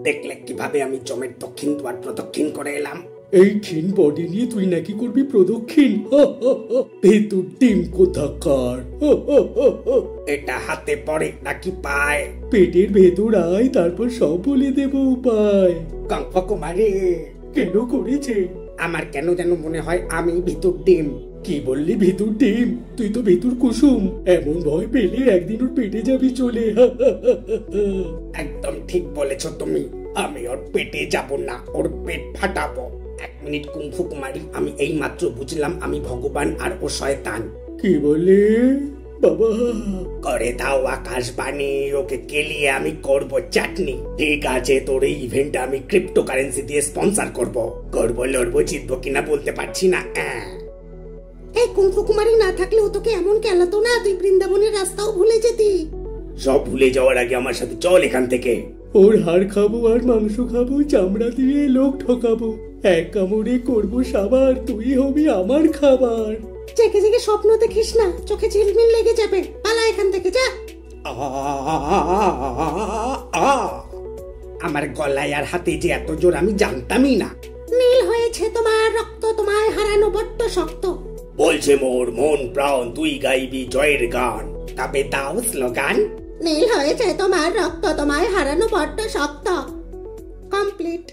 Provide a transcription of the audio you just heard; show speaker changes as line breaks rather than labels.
দেখলে কিভাবে আমি জমের দক্ষিণ দ্বার প্রদক্ষিণ করে এলাম।
এই ক্ষীণ বডি নিয়ে তুই নাকি করবি প্রদক্ষিণ? ভেতর ডিম কোথাকার।
এটা হাতে পড়ে নাকি পায়?
পেটের ভেতর আয়, তারপর সব বলে দেব উপায়।
কঙ্ক কুমারী
কেন করেছে?
আমার কেন যেন মনে হয় আমি ভিতর ডিম।
কি বললি ভেতর ডিম? তুই তো ভেতর কুসুম। এমন ভয় পেলে একদিন ওর পেটে যাবি চলে।
একদম ঠিক বলেছ তুমি। আমি ওর পেটে যাব না, ওর পেট ফাটাবো। 1 মিনিট কুংফু কুমারী, আমি এই মাত্র বুঝলাম আমি ভগবান আর ও শয়তান।
কি বলে বাবা?
করে দাও আকাশবাণী, ওকে কেলিয়ে আমি করব চাটনি। ঠিক আছে, তোর এই ইভেন্ট আমি ক্রিপ্টোকারেন্সি দিয়ে স্পন্সর করব। লড়বো জিতবো কিনা বলতে পারছি না। এই কুংফু কুমারী না থাকলে ও তোকে এমন কেলাতো না, তুই বৃন্দাবনের রাস্তাও ভুলে যেতি। সব ভুলে যাওয়ার আগে আমার সাথে চল এখান থেকে।
ওর হাড় খাবো আর মাংস খাবো, চামড়া দিয়ে লোক ঠকাবো। এক কামড়ে করবো সাবার, তুই হবি আমার খাবার।
জেগে জেগে স্বপ্ন দেখিস না, চোখে ঝিলমিল লেগে যাবে। পালা এখান থেকে, যা। আমার গলায় আর হাতে যে এত জোর আমি জানতামই না। নীল হয়েছে তোমার রক্ত, তোমায় হারানো বড্ড শক্ত। বলছে মোর মন প্রাণ, তুই গাইবি জয়ের গান। তবে দাও স্লোগান। নীল হয়েছে তোমার রক্ত, তোমায় হারানো বড্ড শক্ত। কমপ্লিট।